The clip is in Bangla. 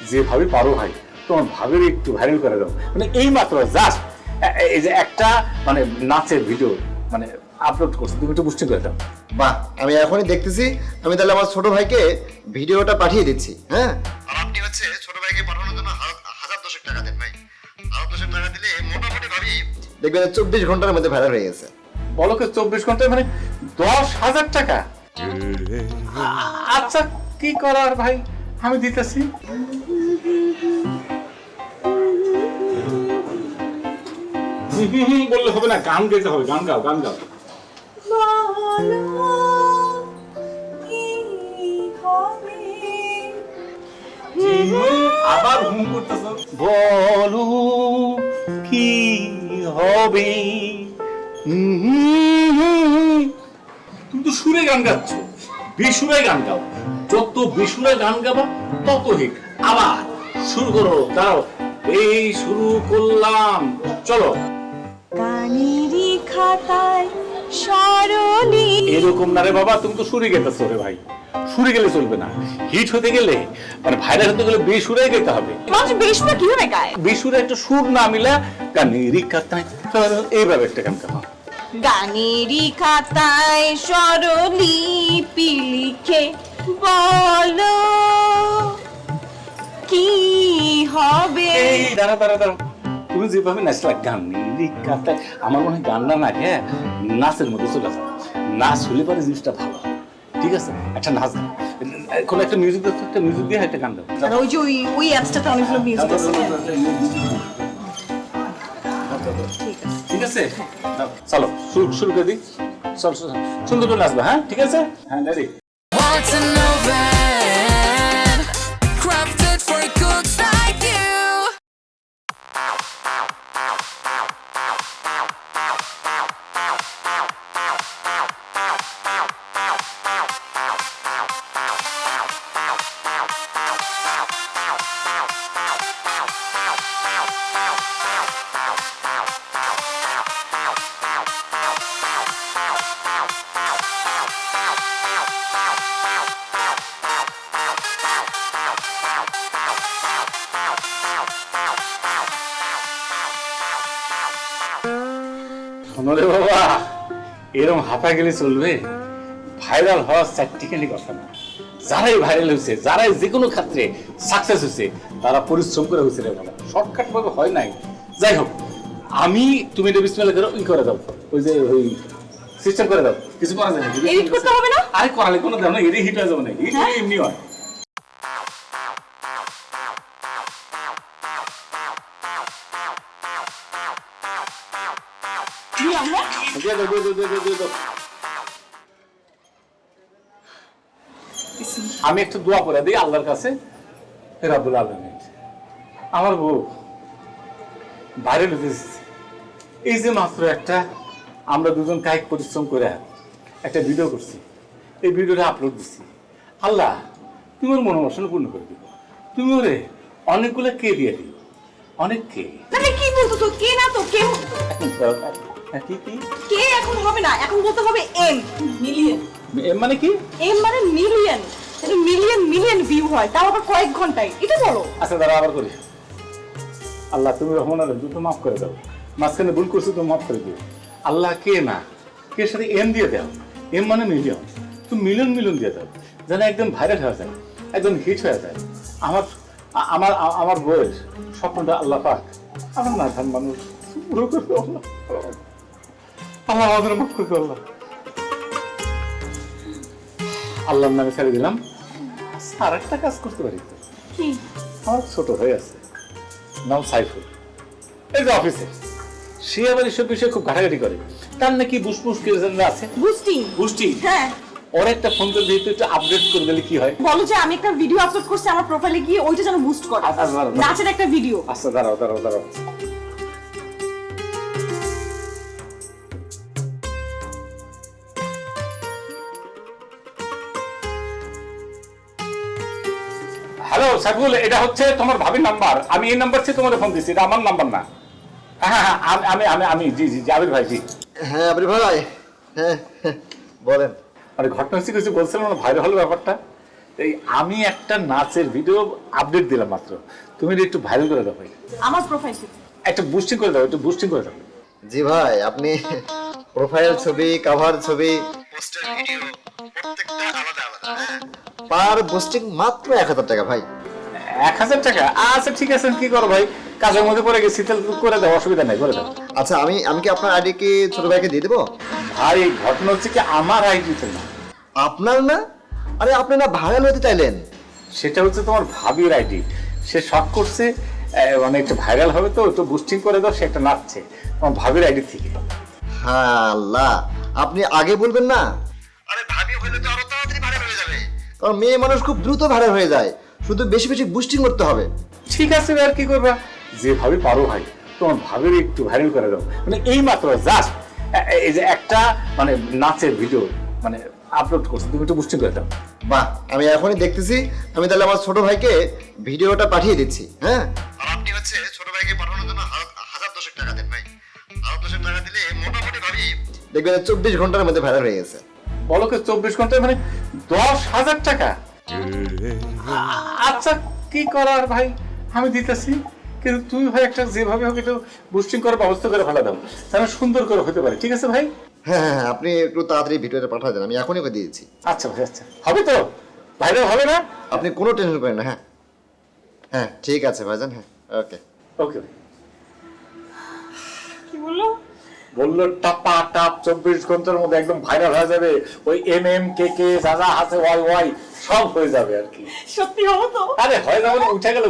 যেভাবে পারো ভাই তোমার ভাবের একটু ভাইরাল করে দাও, মানে এই মাত্র জাস্ট এই যে একটা মানে নাচের ভিডিও মানে আপলোড করছে, তুমি একটু বুস্টিং করে দাও। বাহ, আমি এখনই দেখতেছি। আমি তাহলে আমার ছোট ভাইকে ভিডিওটা পাঠিয়ে দিচ্ছি। হ্যাঁ, আর আপনি হচ্ছে ছোট ভাইকে পাঠানোর জন্য 1000 টাকা দেন ভাই। 1000 টাকা দিলে মোটামুটি ভাবি দেখবেন 24 ঘন্টার মধ্যে ভাইরাল হয়ে গেছে। বলো কি 24 ঘন্টায় মানে 10,000 টাকা? আচ্ছা কি করার ভাই, আমি দিতেছি। বললে হবে না, গান গাইতে হবে, গান গাও, গান গাও। আবার হুম করতেছ, বলো কি হবে। তুমি তো সুরে গান গাচ্ছ, বেসুরে গান গাও। যত বেসুরে গান গাবা তত হিট। আবার শুরু করো, দাও। এই শুরু করলাম, চলো। গানেরই খাতায় সরলি। এরকম না রে বাবা, তুমি তো সুরে গেতেছো রে ভাই। সুরে গেলে চলবে না, হিট হতে গেলে মানে ভাইরাল হতে গেলে বেসুরে গাইতে হবে। মানুষ বেসুরা কিভাবে গায়? বেসুরে একটা সুর না মিলা গানেরই খাতায় এইভাবে একটা গান গাও। গানেরই খাতায় স্বরলিপি লিখে বলো কি হবে। এই দাঁড়া দাঁড়া দাঁড়া, তুমি যেভাবে নাচলা গানেরই খাতায়, আমার মনে হয় গান না না হ্যাঁ নাচের মধ্যে চলে যাও। নাচ হলে পরে জিনিসটা ভালো, ঠিক আছে? একটা নাচ গান, কোনো একটা মিউজিক দাও, একটা মিউজিক দিয়ে একটা গান দাও। আর ওই যে ওই অ্যাপসটাতে অনেকগুলো মিউজিক আছে। ঠিক আছে, দাও, চলো শুরু শুরু করে দিই। চল চল, সুন্দর করে নাচবে, হ্যাঁ ঠিক আছে, হ্যাঁ ready. What's an oven crafted for cooks like you? শোনো রে বাবা, এরকম হাঁপা গেলে চলবে? ভাইরাল হওয়া চারটিখানি কথা না। যারাই ভাইরাল হয়েছে, যারাই যে কোনো ক্ষেত্রে সাকসেস হয়েছে, তারা পরিশ্রম করে হয়েছে রে বাবা, শর্টকাট ভাবে হয় নাই। যাই হোক, তুমি এটা বিসমিল্লাহ করে করে দাও, ওই যে ওই সিস্টেম করে দাও, কিছু করা যায় না। এডিট করতে হবে না? আরে করালে কোনো দাও না, এটাই হিট হয়ে যাবে না, হিট এমনি হয়। দিলাম না? দিয়ে দাও, দিয়ে দাও, দিয়ে দাও, দিয়ে দাও। আমি একটু দোয়া করে দিই আল্লাহর কাছে, হে রাব্বুল আলামিন, আমার বউ ভাইরাল হয়েছে। এই যে মাত্র একটা আমরা দুজন কায়িক পরিশ্রম করে একটা ভিডিও করছি, এই ভিডিওটা আপলোড দিচ্ছি। আল্লাহ তুমি ওর মনোবাসনা পূর্ণ করে দিও, তুমি ওরে অনেকগুলো কে দিয়ে দিও, অনেক কে। তাহলে কি বলতো, কে না তো কে? কি কি কে এখন হবে না, এখন বলতে হবে এম, মিলিয়ন। এম মানে কি? এম মানে মিলিয়ন, তাহলে মিলিয়ন মিলিয়ন ভিউ হয়, তাও আবার কয়েক ঘন্টায়, এটা বলো। আচ্ছা দাঁড়া, আবার করি। আল্লাহ তুমি রহমান দুটো মাফ করে দাও, মাঝখানে ভুল করছো তুমি মাফ করে দিও। আল্লাহ কে না কে সাথে এম দিয়ে দাও, এম মানে মিলিয়ন, তুমি মিলিয়ন মিলিয়ন দিয়ে দাও, যেন একদম ভাইরাল হয়ে যায়, একদম হিট হয়ে যায়। আমার আমার আমার বউয়ের স্বপ্নটা আল্লাহ পাক আমার না ধান মানুষ পুরো করে দাও আল্লাহ। আল্লাহ আমাদের মাফ করে দাও আল্লাহ। আল্লাহর নামে ছেড়ে দিলাম। আর একটা কাজ করতে পারি তো, কি? আমার ছোট হয়ে আছে, নাম সাইফুল, এই যে অফিসে, সে আবার এসব বিষয়ে খুব ঘাটাঘাটি করে। তার নাকি বুসবুস কে যেন আছে, বুস্টিং। বুস্টি, হ্যাঁ, ওর একটা ফোন করে দিয়ে একটু আপডেট করে দিলে কি হয়? বলো যে আমি একটা ভিডিও আপলোড করছি আমার প্রোফাইলে গিয়ে, ওইটা যেন বুস্ট করে, আচ্ছা, দাঁড়াও, দাঁড়াও। নাচের একটা ভিডিও। আচ্ছা দাঁড়াও দাঁড়াও দাঁড়াও। হ্যালো সাইফুল, এটা হচ্ছে তোমার ভাবির নাম্বার, আমি এই নাম্বার থেকে তোমার ফোন দিচ্ছি, এটা আমার নাম্বার না। হ্যাঁ হ্যাঁ, আমি আমি আমি জি জি জি আবির ভাই, জি। হ্যাঁ আবির ভাই, হ্যাঁ বলেন। মানে ঘটনা হচ্ছে কিছু বলছিলাম না, ভাইরাল হলো ব্যাপারটা। এই আমি একটা নাচের ভিডিও আপডেট দিলাম মাত্র, তুমি এটা একটু ভাইরাল করে দাও ভাই, আমার প্রোফাইল একটা বুস্টিং করে দাও, একটু বুস্টিং করে দাও। জি ভাই, আপনি প্রোফাইল ছবি, কভার ছবি, পোস্টার ভিডিও প্রত্যেকটা আলাদা আলাদা। পার পোস্টিং মাত্র 1000 টাকা ভাই। 1000 টাকা? আচ্ছা ঠিক আছে, কি করো ভাই, কাজের মধ্যে পড়ে গেছি, তাহলে করে দাও, অসুবিধা নাই, করে দাও। আচ্ছা, আমি কি আপনার আইডি কি ছোট ভাইকে দিয়ে দেবো? ভাই ঘটনা হচ্ছে কি, আমার আইডিতে না, আপনার না? আরে আপনি না ভাইরাল হতে চাইলেন? সেটা হচ্ছে তোমার ভাবির আইডি। সে শখ করছে মানে একটু ভাইরাল হবে, তো একটু বুস্টিং করে দাও, সে একটা নাচছে তোমার ভাবির আইডি থেকে। হ্যাঁ আল্লাহ, আপনি আগে বলবেন না? আরে ভাবি হলে তো আরো তাড়াতাড়ি ভাইরাল হয়ে যাবে, কারণ মেয়ে মানুষ খুব দ্রুত ভাইরাল হয়ে যায়, শুধু বেশি বেশি বুস্টিং করতে হবে। ঠিক আছে আর কি করবা, যে ভাবি পারো ভাই, তোমার ভাবির একটু ভাইরাল করে দাও, মানে এই মাত্র জাস্ট এই যে একটা মানে নাচের ভিডিও মানে আপলোড করছে, তুমি একটু বুস্টিং করে দাও। বাহ, আমি এখনই দেখতেছি, আমি তাহলে আমার ছোট ভাইকে ভিডিওটা পাঠিয়ে দিচ্ছি। হ্যাঁ, আর আপনি হচ্ছে ছোট ভাইকে পাঠানোর জন্য 1000 টাকা দেন ভাই। 1000 টাকা দিলে মোটামুটি ভাবি দেখবেন 24 ঘন্টার মধ্যে ভাইরাল হয়ে গেছে। বলো কি 24 ঘন্টায় মানে 10,000 টাকা? আচ্ছা কি করার ভাই, আমি দিতেছি, কিন্তু তুমি ভাই একটা যেভাবে হোক একটু বুস্টিং করার ব্যবস্থা করে ফেলা দাও, যেন সুন্দর করে হতে পারে। ঠিক আছে ভাই? হ্যাঁ হ্যাঁ হ্যাঁ, আপনি একটু তাড়াতাড়ি ভিডিওটা পাঠিয়ে দেন, আমি এখনই করে দিয়ে দিচ্ছি। আচ্ছা ভাই, আচ্ছা হবে তো, ভাইরাল হবে না? আপনি কোনো টেনশন করেন না। হ্যাঁ হ্যাঁ, ঠিক আছে ভাইজান। হ্যাঁ, ওকে ওকে। কি বললো? বললো টাপা টাপ 24 ঘন্টার মধ্যে একদম ভাইরাল হয়ে যাবে, ওই কে যা যা আছে ওয়াই ওয়াই সব হয়ে যাবে আর কি। সত্যি হবো তো? আরে হয়ে যাবে না, উঠে গেল।